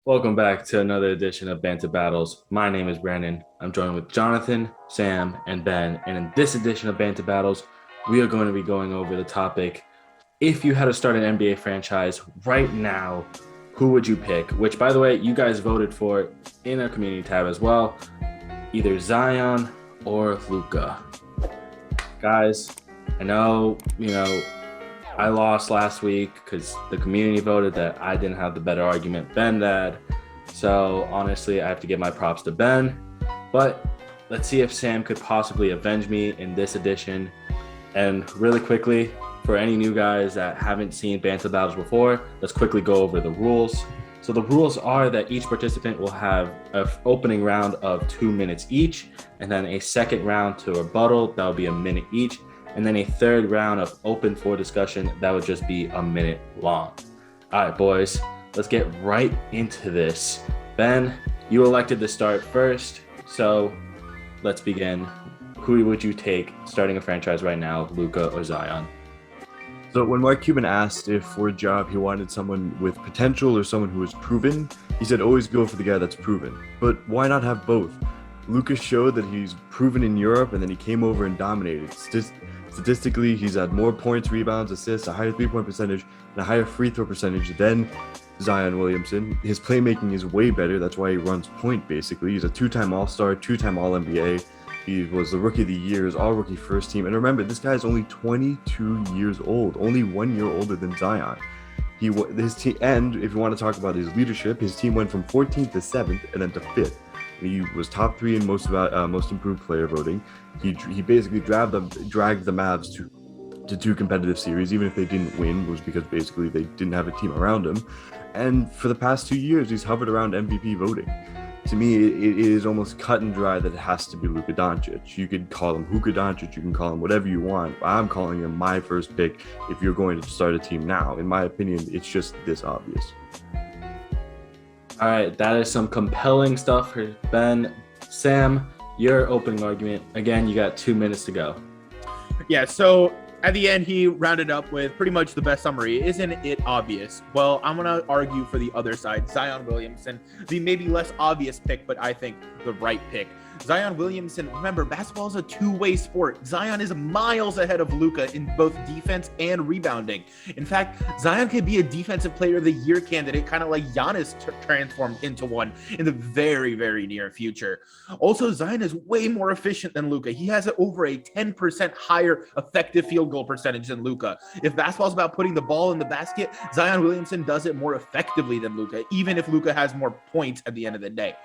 Welcome back to another edition of Banter Battles. My name is Brandon. I'm joined with Jonathan, Sam, and Ben. And in this edition of Banter Battles, we are going to be going over the topic, if you had to start an NBA franchise right now, who would you pick? Which, by the way, you guys voted for in our community tab as well. Either Zion or Luka. Guys, I know, I lost last week because the community voted that I didn't have the better argument Ben did. So honestly, I have to give my props to Ben. But let's see if Sam could possibly avenge me in this edition. And really quickly, for any new guys that haven't seen Banter Battles before, let's quickly go over the rules. So the rules are that each participant will have an opening round of 2 minutes each, and then a second round to rebuttal, that will be a minute each. And then a third round of open for discussion that would just be a minute long. All right, boys, let's get right into this. Ben, you elected to start first, so let's begin. Who would you take starting a franchise right now, Luka or Zion? So when Mark Cuban asked if for a job he wanted someone with potential or someone who was proven, he said always go for the guy that's proven. But why not have both? Luka showed that he's proven in Europe, and then he came over and dominated. Statistically, he's had more points, rebounds, assists, a higher three-point percentage, and a higher free throw percentage than Zion Williamson. His playmaking is way better. That's why he runs point, basically. He's a two-time All-Star, two-time All-NBA. He was the Rookie of the Year, his All-Rookie first team. And remember, this guy is only 22 years old, only 1 year older than Zion. His team, and if you want to talk about his leadership, his team went from 14th to 7th and then to 5th. He was top 3 in most improved player voting. He basically dragged the Mavs to 2 competitive series, even if they didn't win, was because basically they didn't have a team around him. And for the past 2 years, he's hovered around MVP voting. To me, it is almost cut and dry that it has to be Luka Doncic. You could call him Luka Doncic, you can call him whatever you want. I'm calling him my first pick if you're going to start a team now. In my opinion, it's just this obvious. All right, that is some compelling stuff for Ben. Sam, your opening argument. Again, you got 2 minutes to go. Yeah, so at the end, he rounded up with pretty much the best summary. Isn't it obvious? Well, I'm going to argue for the other side. Zion Williamson, the maybe less obvious pick, but I think the right pick. Zion Williamson, remember, basketball is a two-way sport. Zion is miles ahead of Luka in both defense and rebounding. In fact, Zion could be a Defensive Player of the Year candidate, kind of like Giannis transformed into one in the very, very near future. Also, Zion is way more efficient than Luka. He has over a 10% higher effective field goal percentage than Luka. If basketball is about putting the ball in the basket, Zion Williamson does it more effectively than Luka, even if Luka has more points at the end of the day.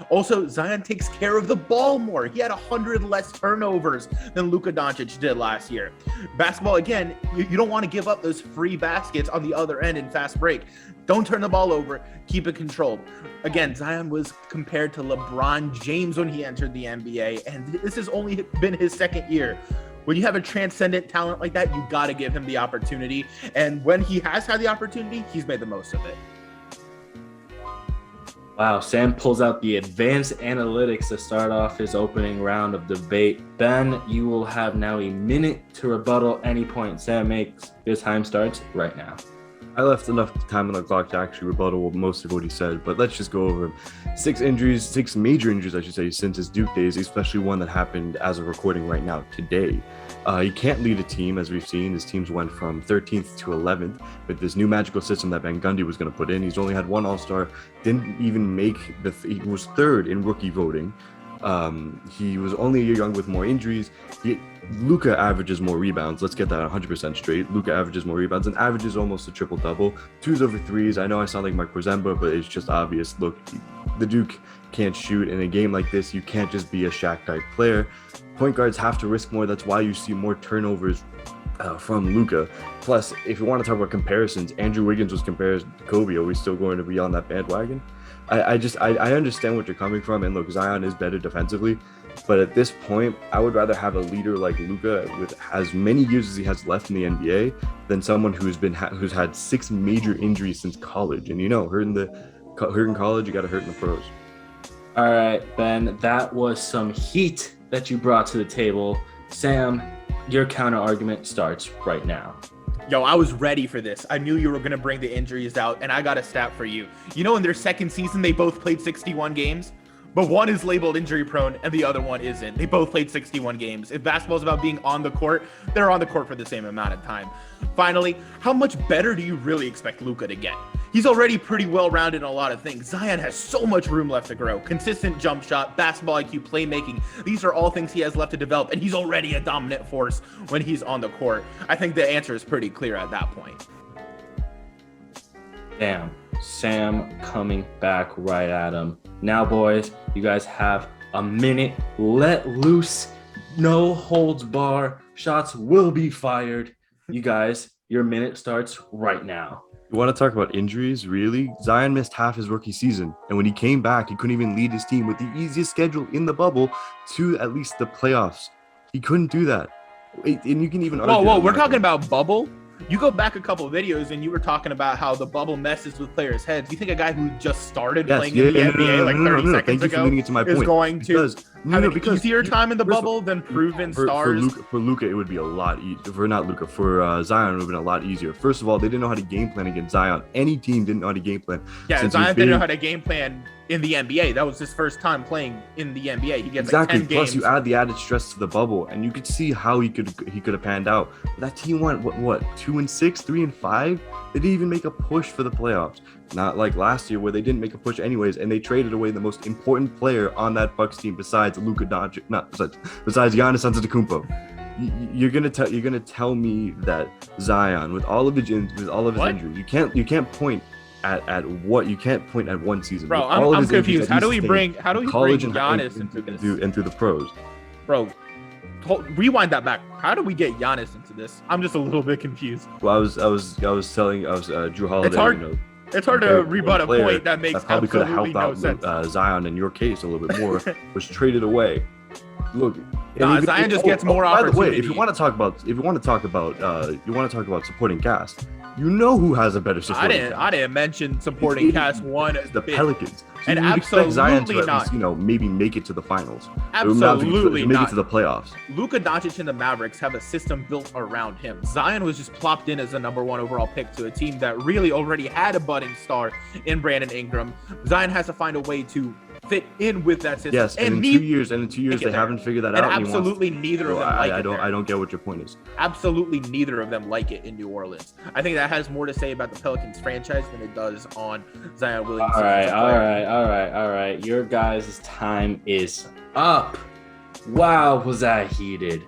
Also, Zion takes care of the ball more. He had 100 less turnovers than Luka Doncic did last year. Basketball, again, you don't want to give up those free baskets on the other end in fast break. Don't turn the ball over. Keep it controlled. Again, Zion was compared to LeBron James when he entered the NBA, and this has only been his second year. When you have a transcendent talent like that, you got to give him the opportunity. And when he has had the opportunity, he's made the most of it. Wow, Sam pulls out the advanced analytics to start off his opening round of debate. Ben, you will have now a minute to rebuttal any point Sam makes. Your time starts right now. I left enough time on the clock to actually rebuttal most of what he said, but let's just go over 6 major injuries, I should say, since his Duke days, especially one that happened as of recording right now today. He can't lead a team, as we've seen. His teams went from 13th to 11th with this new magical system that Van Gundy was going to put in. He's only had 1 All-Star, didn't even make he was 3rd in rookie voting. He was only a year young with more injuries. Luka averages more rebounds. Let's get that 100% straight. Luka averages more rebounds and averages almost a triple-double. 2s over 3s. I know I sound like Mark Porzemba, but it's just obvious. Look, the Duke can't shoot. In a game like this, you can't just be a Shaq-type player. Point guards have to risk more. That's why you see more turnovers from Luka. Plus, if you want to talk about comparisons, Andrew Wiggins was compared to Kobe. Are we still going to be on that bandwagon? I understand what you're coming from, and look, Zion is better defensively, but at this point, I would rather have a leader like Luka with as many years as he has left in the NBA than someone who's had 6 major injuries since college. And hurt in college, you got to hurt in the pros. All right, Ben, that was some heat that you brought to the table. Sam, your counter argument starts right now. Yo, I was ready for this. I knew you were going to bring the injuries out, and I got a stat for you. You know, in their second season, they both played 61 games, but one is labeled injury prone and the other one isn't. They both played 61 games. If basketball's about being on the court, they're on the court for the same amount of time. Finally, how much better do you really expect Luka to get? He's already pretty well-rounded in a lot of things. Zion has so much room left to grow. Consistent jump shot, basketball IQ, playmaking. These are all things he has left to develop, and he's already a dominant force when he's on the court. I think the answer is pretty clear at that point. Damn, Sam coming back right at him. Now, boys, you guys have a minute. Let loose. No holds bar. Shots will be fired. You guys, your minute starts right now. You want to talk about injuries? Really? Zion missed half his rookie season. And when he came back, he couldn't even lead his team with the easiest schedule in the bubble to at least the playoffs. He couldn't do that. And you can even argue. Whoa, we're talking about bubble? You go back a couple of videos and you were talking about how the bubble messes with players' heads. You think a guy who just started playing in the NBA like 30 seconds ago is going to have an easier time in the bubble than proven stars? For Luka, it would be a lot easier. For Zion, it would have been a lot easier. First of all, they didn't know how to game plan against Zion. Any team didn't know how to game plan. Yeah, Zion didn't know how to game plan in the NBA. That was his first time playing in the NBA. He gets exactly. Like 10 Plus, games. you add the added stress to the bubble, and you could see how he could have panned out. But that team went what 2-6, 3-5. They didn't even make a push for the playoffs. Not like last year where they didn't make a push anyways, and they traded away the most important player on that Bucks team besides Luka Doncic, besides Giannis Antetokounmpo. You're gonna tell me that Zion, with all of his injuries, you can't point at one season. Bro, I'm confused. How do we bring Giannis into this? And through the pros? Bro, rewind that back. How do we get Giannis into this? I'm just a little bit confused. Well, I was Drew Holiday. It's hard to rebut a point that makes probably could have absolutely helped no out sense. Zion in your case a little bit more, was traded away. Look, Zion just gets more opportunity. By the way, if you want to talk about supporting cast, you know who has a better supporting cast. I didn't mention supporting cast one. The Pelicans. So and you expect Zion to not. at least, maybe make it to the finals. Absolutely make not. it to the playoffs. Luka Doncic and the Mavericks have a system built around him. Zion was just plopped in as the number 1 overall pick to a team that really already had a budding star in Brandon Ingram. Zion has to find a way to fit in with that system. Yes, and in 2 years they haven't figured that out. And absolutely neither of them like it. I don't get what your point is. Absolutely neither of them like it in New Orleans. I think that has more to say about the Pelicans franchise than it does on Zion Williamson. All right. Your guys' time is up. Wow, was that heated.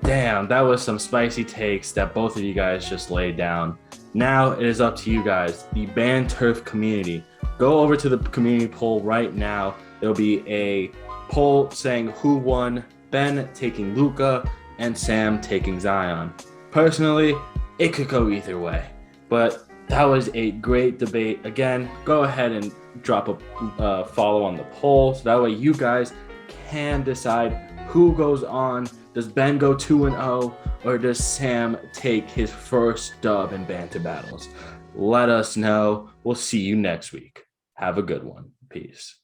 Damn, that was some spicy takes that both of you guys just laid down. Now it is up to you guys, the BanTurf community. Go over to the community poll right now. There'll be a poll saying who won, Ben taking Luka and Sam taking Zion. Personally, it could go either way, but that was a great debate. Again, go ahead and drop a follow on the poll so that way you guys can decide who goes on. Does Ben go 2-0 or does Sam take his first dub in Banter Battles? Let us know. We'll see you next week. Have a good one. Peace.